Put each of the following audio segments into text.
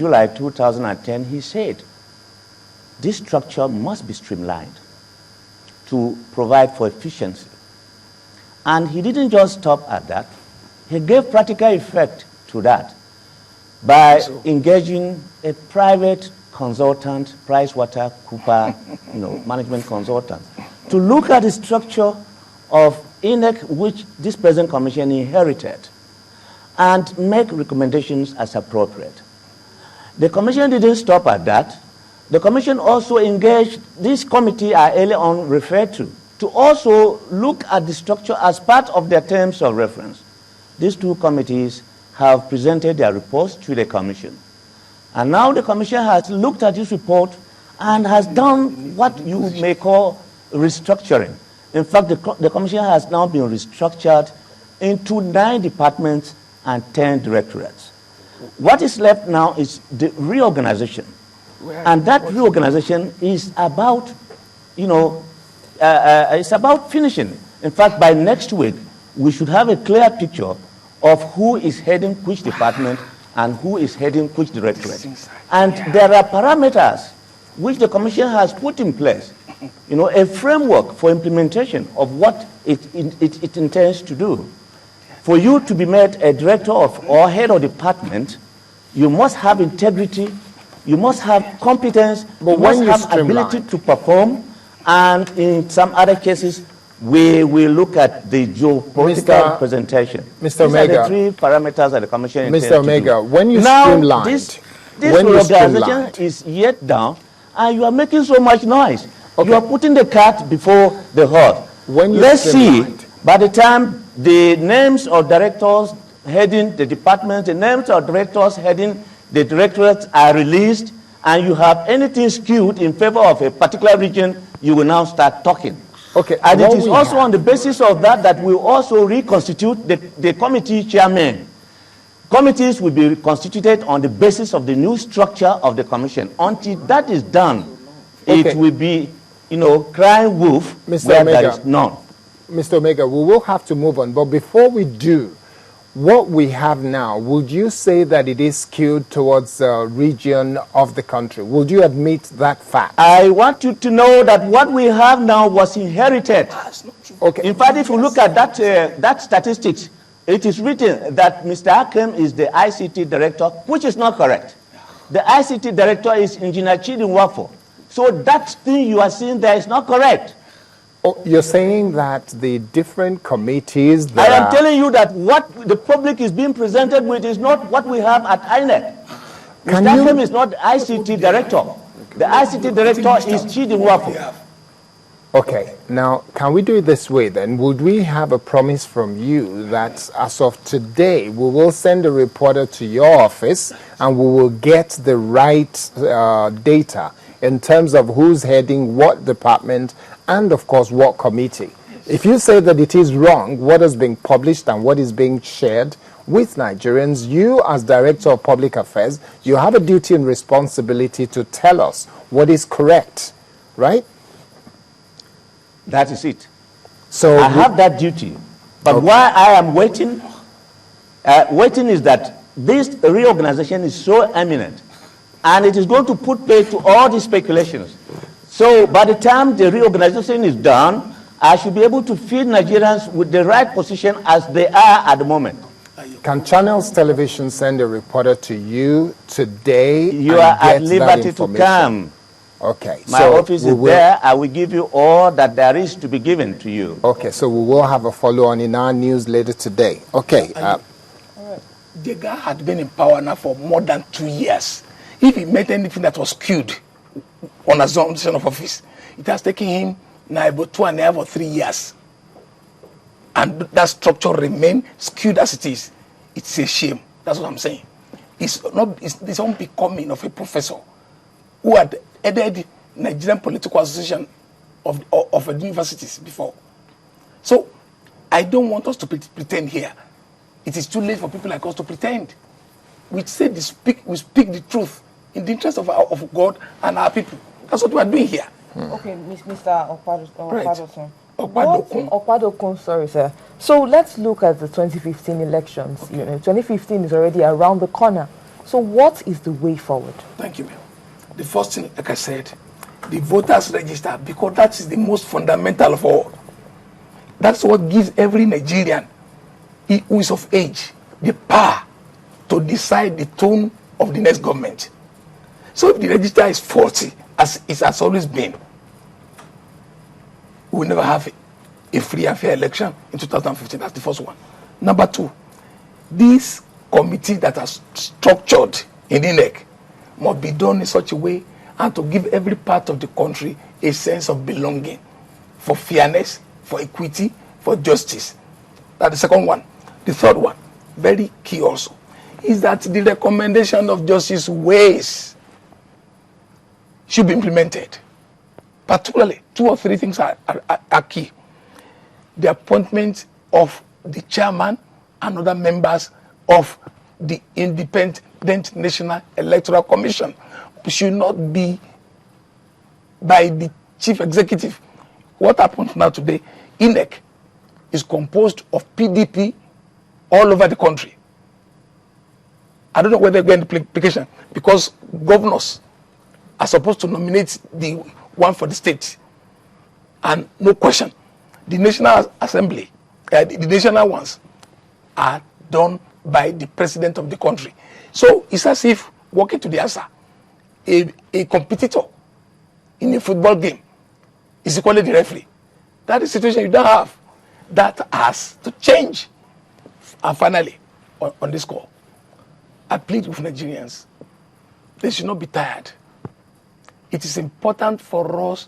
July 2010, he said, this structure must be streamlined to provide for efficiency. And he didn't just stop at that. He gave practical effect to that by engaging a private consultant, PricewaterhouseCoopers, management consultant, to look at the structure of INEC, which this present commission inherited, and make recommendations as appropriate. The commission didn't stop at that. The commission also engaged this committee I earlier on referred to also look at the structure as part of their terms of reference. These two committees have presented their reports to the commission. And now the commission has looked at this report and has done what you may call restructuring. In fact, the commission has now been restructured into 9 departments and 10 directorates. What is left now is the reorganization. And that reorganization is about, it's about finishing. In fact, by next week, we should have a clear picture of who is heading which department and who is heading which directorate. And there are parameters which the commission has put in place, a framework for implementation of what it intends to do. For you to be made a director of or head of department, you must have integrity, you must have competence, you must have ability to perform, and in some other cases, we will look at the geopolitical presentation. Mr. These Omega, are the 3 parameters that the commission intends Mr. Omega, to do. when you now, streamlined, this reorganization is yet down, and you are making so much noise. Okay. You are putting the cart before the horse. Let's see, by the time the names of directors heading the departments, the names of directors heading the directorates are released, and you have anything skewed in favor of a particular region, you will now start talking. Okay. And it is also on the basis of that we will also reconstitute the committee chairmen. Committees will be constituted on the basis of the new structure of the commission. Until that is done, it will be, crying wolf where there is none. Mr. Omega, we will have to move on. But before we do, what we have now, would you say that it is skewed towards a region of the country? Would you admit that fact? I want you to know that what we have now was inherited. Okay. In fact, if you look at that statistics, it is written that Mr. Akem is the ICT director, which is not correct. The ICT director is Engineer Chidi Nwafo. So that thing you are seeing there is not correct. Oh, you're saying that the different committees that I am telling you that what the public is being presented with is not what we have at INEC. Mr. Akem is not the ICT director. The ICT director is Chidi Nwafo. Okay, now can we do it this way then? Would we have a promise from you that as of today we will send a reporter to your office and we will get the right data in terms of who's heading what department and of course what committee? If you say that it is wrong, what is being published and what is being shared with Nigerians, you as Director of Public Affairs, you have a duty and responsibility to tell us what is correct, right? That is it. So I have that duty. But why I am waiting, is that this reorganization is so eminent, and it is going to put pay to all these speculations. So by the time the reorganization is done, I should be able to feed Nigerians with the right position as they are at the moment. Can Channels Television send a reporter to you today? You are at liberty to come. Okay. My office is there. I will give you all that there is to be given to you. Okay, so we will have a follow-on in our news later today. Okay. The guy had been in power now for more than 2 years. If he made anything that was skewed on assumption of office, it has taken him now about 2.5 or 3 years. And that structure remain skewed as it is. It's a shame. That's what I'm saying. It's unbecoming of a professor who had headed Nigerian Political Association of universities before. So I don't want us to pretend here. It is too late for people like us to pretend. We speak the truth in the interest of God and our people. That's what we are doing here. Okay, Mr. Okpadokun. Okpadokun. Okpadokun, sorry, sir. So let's look at the 2015 elections. 2015 is already around the corner. So what is the way forward? Thank you, ma'am. The first thing, like I said, the voters register, because that is the most fundamental of all. That's what gives every Nigerian who is of age the power to decide the tone of the next government. So if the register is faulty, as it has always been, we will never have a free and fair election in 2015. That's the first one. Number two, this committee that are structured in INEC must be done in such a way and to give every part of the country a sense of belonging, for fairness, for equity, for justice. That's the second one. The third one, very key also, is that the recommendation of Justice Ways should be implemented. Particularly, 2 or 3 things are key. The appointment of the chairman and other members of the Independent National Electoral Commission should not be by the chief executive. What happens now today, INEC is composed of PDP all over the country. I don't know whether they're going to implication, because governors are supposed to nominate the one for the state. And no question, the National Assembly, the national ones, are done by the president of the country. So it's as if walking to the answer. A competitor in a football game is equally the referee. That is the situation you don't have. That has to change. And finally, on this call, I plead with Nigerians. They should not be tired. It is important for us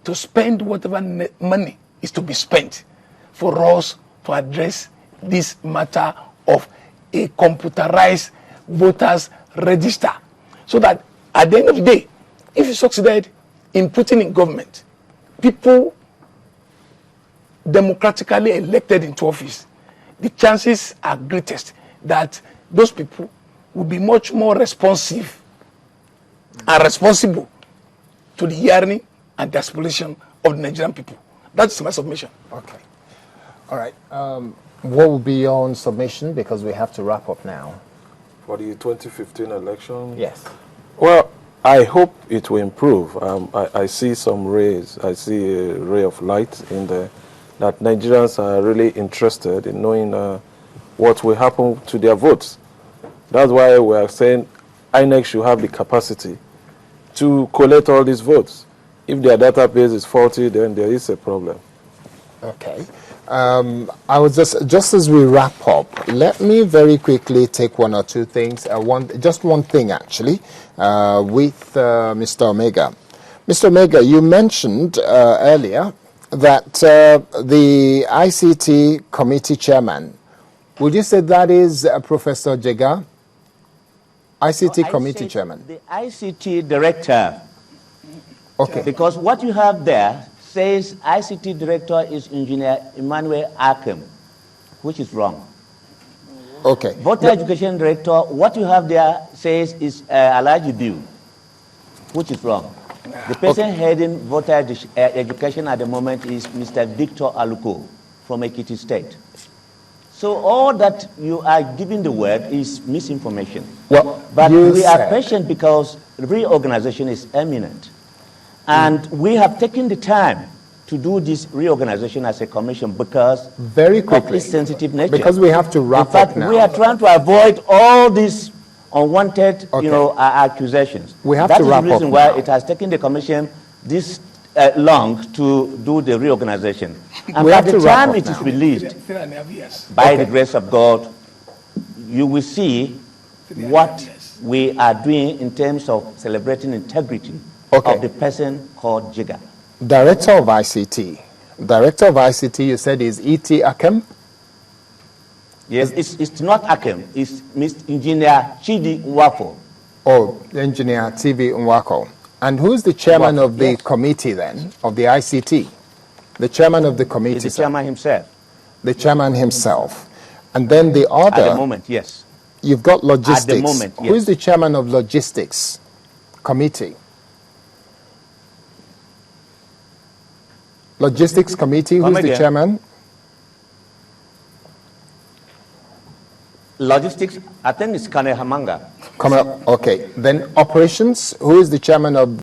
to spend whatever money is to be spent for us to address this matter of a computerized voters register, so that at the end of the day, if you succeeded in putting in government people democratically elected into office, the chances are greatest that those people will be much more responsive and responsible to the yearning and the aspiration of the Nigerian people. That's my submission. Okay. All right. What will be your own submission, because we have to wrap up now? For the 2015 election? Yes. Well, I hope it will improve. I see some rays. I see a ray of light in there, that Nigerians are really interested in knowing what will happen to their votes. That's why we are saying INEC should have the capacity to collect all these votes. If their database is faulty, then there is a problem. Okay. I was just as we wrap up, let me very quickly take 1 or 2 things. Just one thing, actually, with Mr. Omega. Mr. Omega, you mentioned earlier that the ICT committee chairman, would you say that is Professor Jega? ICT committee chairman. The ICT director. Okay. Because what you have there says ICT director is Engineer Emmanuel Akem, which is wrong. Okay. Voter education director, what you have there says is Alaji Biu, which is wrong. The person heading voter education at the moment is Mr. Victor Aluko from Ekiti State. So all that you are giving the word is misinformation. Well, but we are patient because reorganization is imminent. And we have taken the time to do this reorganization as a commission because very quickly, of its sensitive nature. Because we have to wrap up now. In fact, we are trying to avoid all these unwanted, accusations. We have to wrap up. That is the reason why it has taken the commission this long to do the reorganization. And by the time it is released, by the grace of God, you will see what we are doing in terms of celebrating integrity of the person called Jiga. Director of ICT. Director of ICT, you said, is E.T. Akem? Yes, it's not Akem. It's Mr. Engineer Chidi Nwafo. Oh, Engineer TV Nwako. And who's the chairman of the committee then, of the ICT? The chairman of the committee? The chairman himself. The chairman himself. And then the other... At the moment, yes. You've got logistics. At the moment, yes. Who's the chairman of logistics committee? Logistics committee, who's the chairman? Logistics, I think it's Kane Hamanga. Okay. Then operations, who is the chairman of